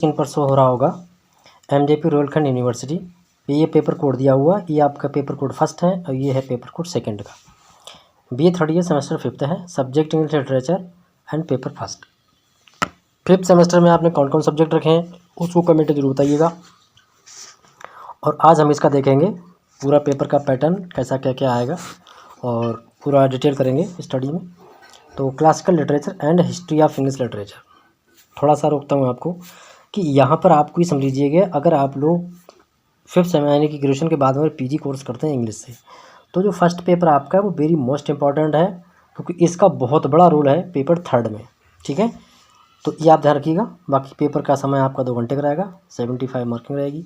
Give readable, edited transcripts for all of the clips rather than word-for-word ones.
Screen पर show हो रहा होगा एमजेपी रोहिलखंड यूनिवर्सिटी। ये पेपर कोड दिया हुआ, ये आपका पेपर कोड फर्स्ट है और ये है पेपर कोड सेकंड का। BA third year semester fifth है, subject English literature and paper first. Fifth semester में आपने कौन कौन सब्जेक्ट रखे हैं उसको कमेंट जरूर बताइएगा। और आज हम इसका देखेंगे पूरा पेपर का पैटर्न कैसा क्या क्या आएगा और पूरा डिटेल करेंगे स्टडी में। तो classical literature and history of English literature. थोड़ा सा रोकता हूँ आपको कि यहाँ पर आपको ये समझ लीजिएगा, अगर आप लोग फिफ्थ सेमेस्टर यानी कि ग्रेजुएशन के बाद में पीजी कोर्स करते हैं इंग्लिश से, तो जो फर्स्ट पेपर आपका है वो वेरी मोस्ट इंपॉर्टेंट है, क्योंकि इसका बहुत बड़ा रोल है पेपर थर्ड में। ठीक है, तो ये आप ध्यान रखिएगा। बाकी पेपर का समय आपका 2 घंटे का रहेगा, 75 मार्किंग रहेगी।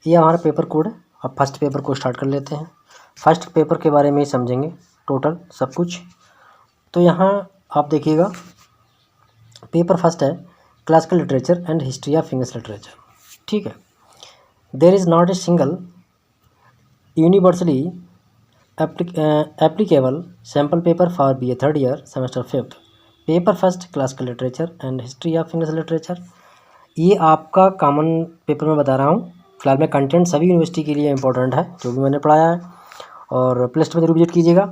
ये हमारा पेपर कोड है। अब फर्स्ट पेपर को स्टार्ट कर लेते हैं। फर्स्ट पेपर के बारे में ही समझेंगे टोटल सब कुछ। तो यहाँ आप देखिएगा पेपर फर्स्ट है classical literature and history of English literature. ठीक है, there is not a single universally applicable sample paper for BA third year semester fifth. Paper first classical literature and history of English literature. ये आपका common paper में बता रहा हूँ। फिलहाल में कंटेंट सभी यूनिवर्सिटी के लिए इंपॉर्टेंट है जो भी मैंने पढ़ाया है, और प्ले लिस्ट में जरूर विजिट कीजिएगा।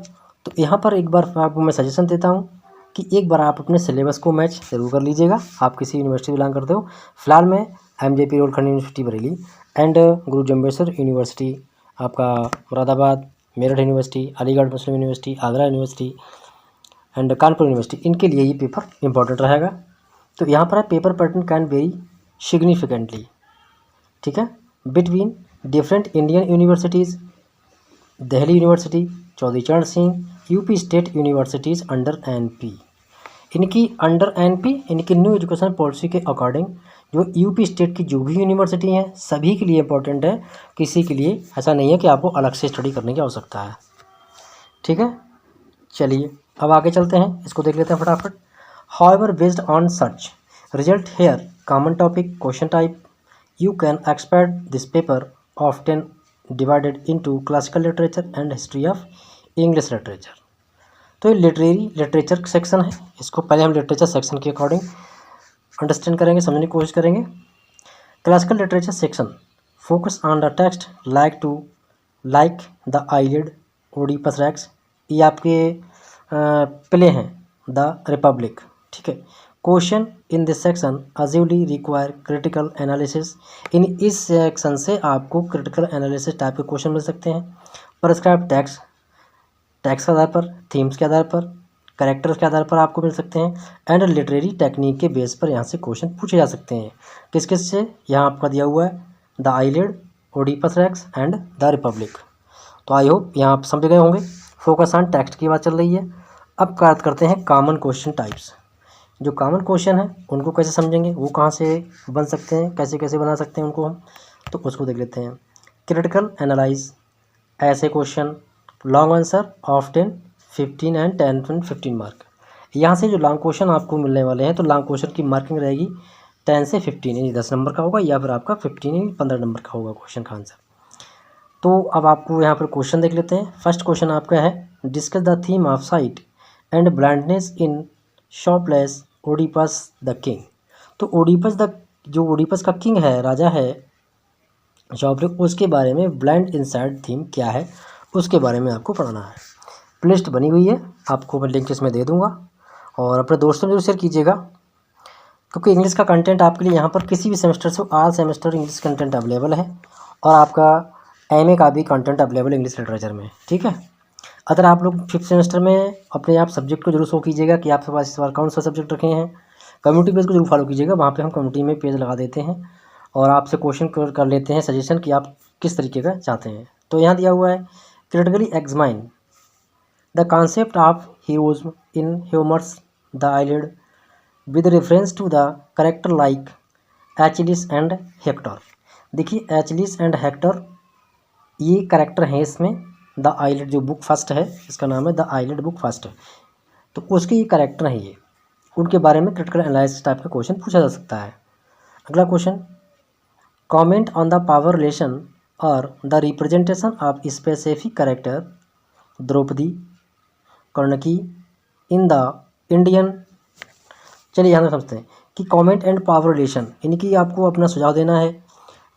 तो यहाँ पर एक बार आपको मैं सजेशन देता हूँ कि एक बार आप अपने सिलेबस को मैच जरूर कर लीजिएगा। आप किसी यूनिवर्सिटी बिलोंग करते हो, फिलहाल में MJP Rohilkhand university Bareilly and Guru Jambheshwar university आपका Moradabad, Meerut university, Aligarh Muslim university, Agra university and Kanpur university, इनके लिए ये पेपर इंपॉर्टेंट रहेगा। तो यहाँ पर paper pattern can very significantly, ठीक है, between different Indian universities. Delhi university, Chaudhary Charan Singh, UP state universities under NP. इनकी अंडर एनपी इनकी न्यू एजुकेशन पॉलिसी के अकॉर्डिंग जो यूपी स्टेट की जो भी यूनिवर्सिटी हैं सभी के लिए इंपॉर्टेंट है, किसी के लिए ऐसा नहीं है कि आपको अलग से स्टडी करने की आवश्यकता है। ठीक है, चलिए अब आगे चलते हैं, इसको देख लेते हैं फटाफट। However based on search result here common topic question type you can expect this paper often divided into classical literature and history of English literature। तो ये लिटरेरी लिटरेचर सेक्शन है, इसको पहले हम लिटरेचर सेक्शन के अकॉर्डिंग अंडरस्टैंड करेंगे, समझने की कोशिश करेंगे। Classical literature section focus on the text like the Iliad, Oedipus Rex, ये आपके प्ले हैं, द रिपब्लिक। ठीक है, क्वेश्चन इन दिस सेक्शन अज्यूली रिक्वायर क्रिटिकल एनालिसिस। इन इस सेक्शन से आपको क्रिटिकल एनालिसिस टाइप के क्वेश्चन मिल सकते हैं। प्रिस्क्राइब टेक्स्ट के आधार पर, थीम्स के आधार पर, कैरेक्टर्स के आधार पर आपको मिल सकते हैं। एंड लिटरेरी टेक्निक के बेस पर यहाँ से क्वेश्चन पूछे जा सकते हैं। किस किस से, यहाँ आपका दिया हुआ है the Iliad, Oedipus racks and the Republic. तो आई होप यहाँ आप समझ गए होंगे। फोकस ऑन टेक्स्ट की बात चल रही है। अब बात करते हैं कॉमन क्वेश्चन टाइप्स। जो कॉमन क्वेश्चन है उनको कैसे समझेंगे, वो कहाँ से बन सकते हैं, कैसे कैसे बना सकते हैं उनको हम, तो उसको देख लेते हैं। क्रिटिकल एनालाइज, ऐसे question, long answer of 10, 15 and 10 and 15 mark. यहाँ से जो लॉन्ग क्वेश्चन आपको मिलने वाले हैं, तो लॉन्ग क्वेश्चन की मार्किंग रहेगी 10 से 15, यानी 10 नंबर का होगा, या फिर आपका 15 यानी 15 नंबर का होगा क्वेश्चन का आंसर। तो अब आपको यहाँ पर क्वेश्चन देख लेते हैं। फर्स्ट क्वेश्चन आपका है discuss the theme of sight and blindness in Sophocles Oedipus the king. तो ओडिपस का किंग है, राजा है शॉपलेस, उसके बारे में ब्लाइंड इनसाइड थीम क्या है उसके बारे में आपको पढ़ना है। प्लेलिस्ट बनी हुई है, आपको मैं लिंक इसमें दे दूंगा, और अपने दोस्तों में जरूर शेयर कीजिएगा, क्योंकि इंग्लिश का कंटेंट आपके लिए यहाँ पर किसी भी सेमेस्टर से all semester English content available है, और आपका एमए का भी कंटेंट अवेलेबल इंग्लिश लिटरेचर में। ठीक है, अगर आप लोग फिफ्थ सेमेस्टर में अपने आप सब्जेक्ट को जरूर शो कीजिएगा कि आपके पास इस बार कौन सा सब्जेक्ट रखे हैं। कम्युनिटी पेज को जरूर फॉलो कीजिएगा, वहाँ पे हम कम्युनिटी में पेज लगा देते हैं और आपसे क्वेश्चन कर लेते हैं सजेशन कि आप किस तरीके का चाहते हैं। तो यहाँ दिया हुआ है critically examine the concept of heroism in Homer's the Iliad with reference to the character like Achilles and Hector. देखिए एचलिस एंड हेक्टर ये करेक्टर हैं इसमें। द आइलिड जो बुक फर्स्ट है, इसका नाम है द आइलिड बुक फर्स्ट, तो उसके ये करेक्टर हैं, ये उनके बारे में क्रिटिकल एनालिसिस टाइप का क्वेश्चन पूछा जा सकता है। अगला question comment on the power relation और the representation of specific character Draupadi Kannagi in the Indian. चलिए यहाँ से समझते हैं कि कमेंट एंड पावर रिलेशन, यानी कि आपको अपना सुझाव देना है।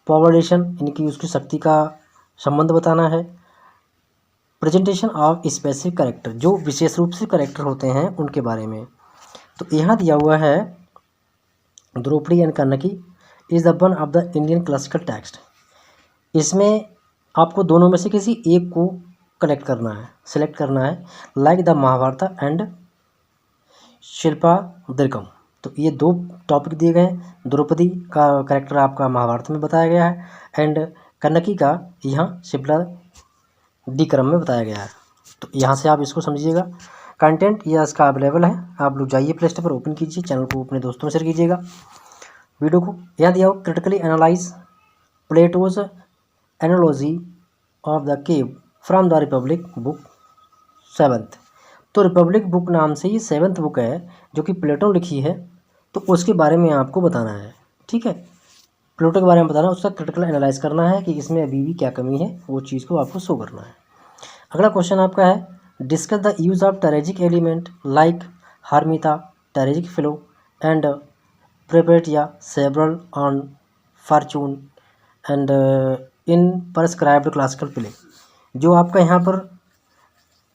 पावर रिलेशन यानी कि उसकी शक्ति का संबंध बताना है। प्रेजेंटेशन ऑफ स्पेसिफिक कैरेक्टर, जो विशेष रूप से कैरेक्टर होते हैं उनके बारे में। तो यहाँ दिया हुआ है Draupadi and Kannagi is the one of the Indian classical text. इसमें आपको दोनों में से किसी एक को कनेक्ट करना है, सेलेक्ट करना है, like the Mahabharata and Silappatikaram. तो ये दो टॉपिक दिए गए हैं। द्रौपदी का कैरेक्टर आपका महाभारत में बताया गया है एंड कन्नकी का यहाँ शिल्पा डी क्रम में बताया गया है। तो यहाँ से आप इसको समझिएगा। कंटेंट ये इसका अवेलेबल है, आप लोग जाइए प्ले स्टोर पर, ओपन कीजिए, चैनल को अपने दोस्तों में शेयर कीजिएगा वीडियो को। यहाँ दिया हो critically analyse Plato's analogy of the cave from the Republic book 7th। तो रिपब्लिक बुक नाम से ये 7th बुक है जो कि प्लेटो लिखी है, तो उसके बारे में आपको बताना है। ठीक है, प्लेटो के बारे में बताना है, उसका क्रिटिकल एनालाइज करना है कि इसमें अभी भी क्या कमी है, वो चीज़ को आपको शो करना है। अगला क्वेश्चन आपका है discuss the use of tragic element like हार्मिता, tragic flaw and peripeteia reversal of fortune and in prescribed classical play. जो आपका यहाँ पर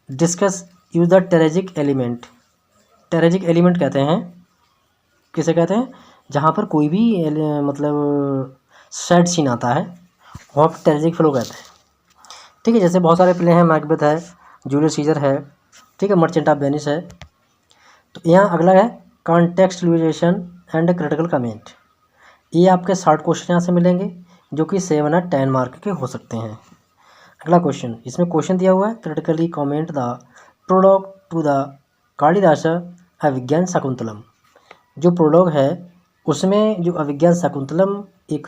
discuss use the tragic element, tragic element कहते हैं, किसे कहते हैं, जहाँ पर कोई भी मतलब सैड सीन आता है वहाँ पर टेरेजिक फ्लो कहते हैं। ठीक है, जैसे बहुत सारे प्ले हैं, मैकबेथ है, जूलियस सीजर है, ठीक है, मर्चेंट ऑफ वेनिस है। तो यहाँ अगला है कॉन्टेक्स्चुअलाइजेशन एंड क्रिटिकल कमेंट। ये आपके 60 क्वेश्चन यहाँ से मिलेंगे जो कि 7 और 10 मार्क के हो सकते हैं। अगला क्वेश्चन, इसमें क्वेश्चन दिया हुआ है critically comment the prologue to the Kalidasa Abhijnana Shakuntalam. जो प्रोलॉग है उसमें जो अभिज्ञान शकुंतलम एक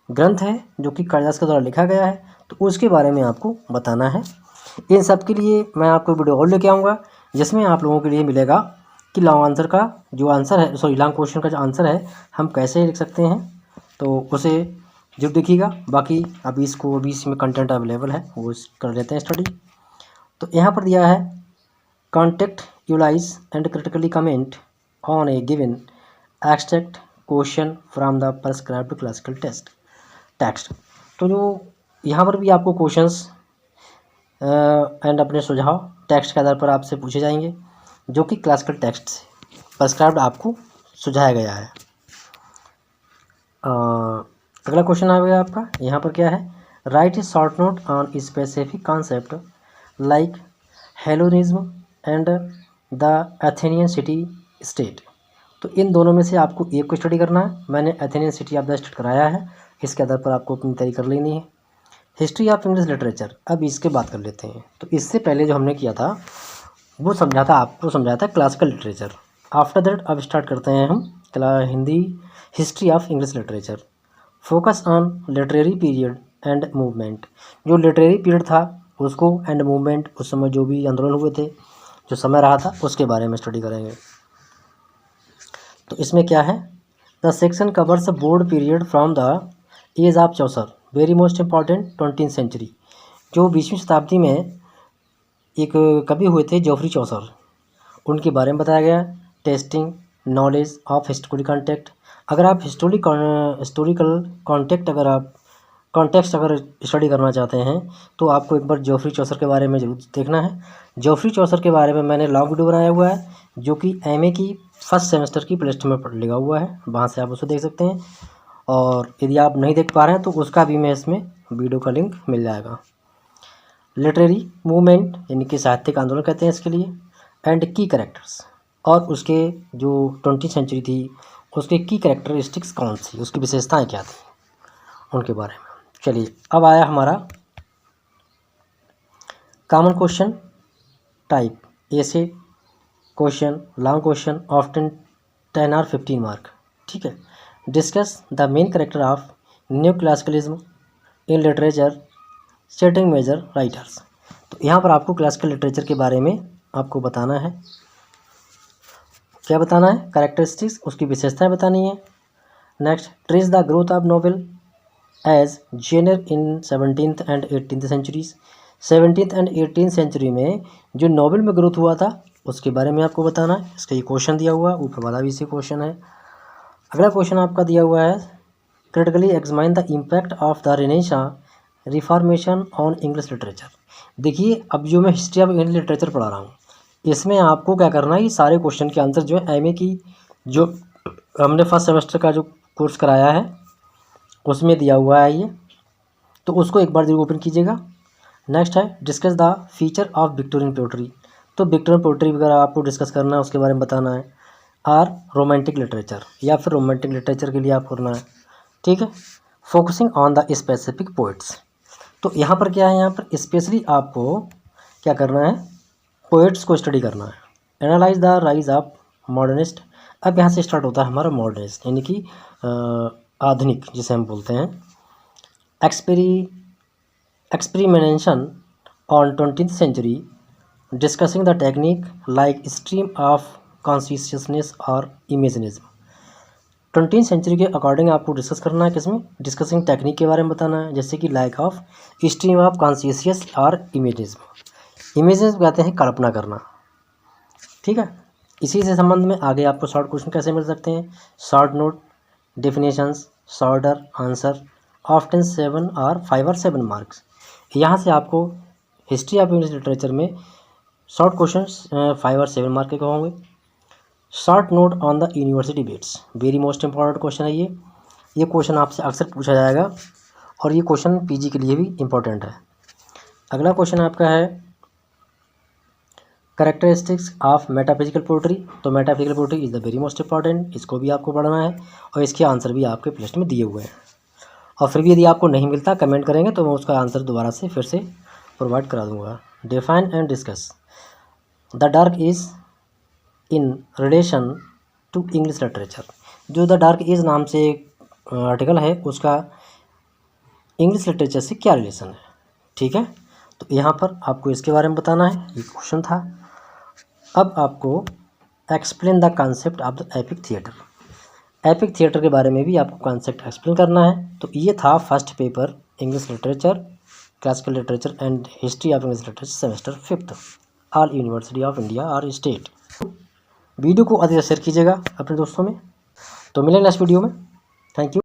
ग्रंथ है जो कि कालिदास के द्वारा लिखा गया है, तो उसके बारे में आपको बताना है। इन सब के लिए मैं आपको वीडियो और लेके आऊँगा जिसमें आप लोगों के लिए मिलेगा कि लॉन्ग आंसर का जो आंसर है, सॉरी लॉन्ग क्वेश्चन का जो आंसर है हम कैसे लिख सकते हैं, तो उसे जरूर देखिएगा। बाकी अभी इसमें कंटेंट अवेलेबल है, वो कर लेते हैं स्टडी। तो यहाँ पर दिया है contextualize and critically comment on a given extract question from the prescribed classical text. तो जो यहाँ पर भी आपको क्वेश्चंस एंड अपने सुझाव टेक्स्ट के आधार पर आपसे पूछे जाएंगे जो कि क्लासिकल टेक्स्ट से प्रेस्क्राइब्ड आपको सुझाया गया है। अगला क्वेश्चन आ गया आपका, यहाँ पर क्या है, write a short note on specific concept like Hellenism and the Athenian city state. तो इन दोनों में से आपको एक को स्टडी करना है। मैंने Athenian city of the state कराया है, इसके आधार पर आपको अपनी तैयारी कर लेनी है। हिस्ट्री ऑफ इंग्लिश लिटरेचर, अब इसके बात कर लेते हैं। तो इससे पहले जो हमने किया था वो आपको समझाया था क्लासिकल लिटरेचर। आफ्टर दैट अब स्टार्ट करते हैं हम Hindi history of English literature. Focus on literary period and movement. जो लिटरेरी पीरियड था उसको एंड मूवमेंट, उस समय जो भी आंदोलन हुए थे, जो समय रहा था, उसके बारे में स्टडी करेंगे। तो इसमें क्या है, the section covers broad period from the age of Chaucer, very most important 20th century. जो 20वीं शताब्दी में एक कवि हुए थे जोफ्री चौसर, उनके बारे में बताया गया। Testing knowledge of historical contact, अगर आप हिस्टोरिकल कॉन्टेक्स्ट अगर स्टडी करना चाहते हैं तो आपको एक बार जोफ्री चौसर के बारे में जरूर देखना है। जोफ्री चौसर के बारे में मैंने लॉन्ग वीडियो बनाया हुआ है जो कि एमए की फर्स्ट सेमेस्टर की प्लेलिस्ट में लगा हुआ है, वहाँ से आप उसे देख सकते हैं। और यदि आप नहीं देख पा रहे हैं तो उसका भी मैं इसमें वीडियो का लिंक मिल जाएगा। लिटरेरी मूवमेंट यानी कि साहित्यिक आंदोलन कहते हैं इसके लिए, एंड की कैरेक्टर्स, और उसके जो 20th सेंचुरी थी उसके की कैरेक्टरिस्टिक्स कौन सी, उसकी विशेषताएं क्या थी, उनके बारे में। चलिए अब आया हमारा कॉमन क्वेश्चन टाइप, ऐसे क्वेश्चन, लॉन्ग क्वेश्चन, ऑफ्टन 10 और 15 मार्क। ठीक है, discuss the main character of new classicalism in literature setting major writers. तो यहाँ पर आपको क्लासिकल लिटरेचर के बारे में आपको बताना है। क्या बताना है, कैरेक्टरिस्टिक्स, उसकी विशेषताएं बतानी है। Next, trace the growth of novel as genre in 17th and 18th centuries. 17th and 18th century में जो नॉवेल में ग्रोथ हुआ था उसके बारे में आपको बताना है। इसका ये क्वेश्चन दिया हुआ, ऊपर वाला भी इसी क्वेश्चन है। अगला क्वेश्चन आपका दिया हुआ है, critically examine the impact of the renaissance reformation on English literature. देखिए अब जो मैं हिस्ट्री ऑफ इंग्लिश लिटरेचर पढ़ा रहा हूँ, इसमें आपको क्या करना है, ये सारे क्वेश्चन के आंसर जो है एमए की जो हमने फर्स्ट सेमेस्टर का जो कोर्स कराया है उसमें दिया हुआ है ये, तो उसको एक बार जरूर ओपन कीजिएगा। नेक्स्ट है discuss the feature of Victorian poetry. तो विक्टोरियन पोइट्री वगैरह आपको डिस्कस करना है, उसके बारे में बताना है। आर रोमांटिक लिटरेचर, या फिर रोमांटिक लिटरेचर के लिए आप करना है, ठीक है। Focusing on the specific poets, तो यहाँ पर क्या है, यहाँ पर स्पेशली आपको क्या करना है, पोइट्स को स्टडी करना है। Analyse the rise of modernist, अब यहाँ से स्टार्ट होता है हमारा मॉडर्निस्ट, यानी कि आधुनिक जिसे हम बोलते हैं। Experimentation on 20th century, discussing the technique like stream of consciousness और इमेजिनिज्म। 20th सेंचुरी के अकॉर्डिंग आपको डिस्कस करना है, किसमें, डिस्कसिंग टेक्निक के बारे में बताना है, जैसे कि like of stream of conscious और इमेजिज्म। इमेजिज्म कहते हैं कल्पना करना, ठीक है। इसी से संबंध में आगे आपको शॉर्ट क्वेश्चन कैसे मिल सकते हैं, short note, definitions, shorter answer, often 7 और 5 और 7 मार्क्स। यहाँ से आपको हिस्ट्री ऑफ इंग्लिश लिटरेचर में शॉर्ट क्वेश्चंस 5 और 7 मार्क के होंगे। Short note on the university debates, very most important question है ये क्वेश्चन आपसे अक्सर पूछा जाएगा और ये क्वेश्चन पीजी के लिए भी इम्पोर्टेंट है। अगला क्वेश्चन आपका है कैरेक्टरिस्टिक्स ऑफ मेटाफिजिकल पोएट्री। तो metaphysical poetry is the very most important, इसको भी आपको पढ़ना है और इसके आंसर भी आपके प्लेलिस्ट में दिए हुए हैं। और फिर भी यदि आपको नहीं मिलता कमेंट करेंगे तो मैं उसका आंसर दोबारा से फिर से प्रोवाइड करा दूँगा। Define and discuss the dark age in relation to English literature. जो द डार्क एज नाम से एक आर्टिकल है उसका इंग्लिश लिटरेचर से क्या रिलेशन है, ठीक है। तो यहाँ पर आपको इसके बारे में बताना है, ये क्वेश्चन था। अब आपको explain the concept of the epic theatre. Epic theatre के बारे में भी आपको कॉन्सेप्ट एक्सप्लेन करना है। तो ये था first paper English literature, classical literature and history of English literature semester 5th, all university of India और स्टेट। वीडियो को अधिक शेयर कीजिएगा अपने दोस्तों में। तो मिलेंगे नेक्स्ट वीडियो में। Thank you.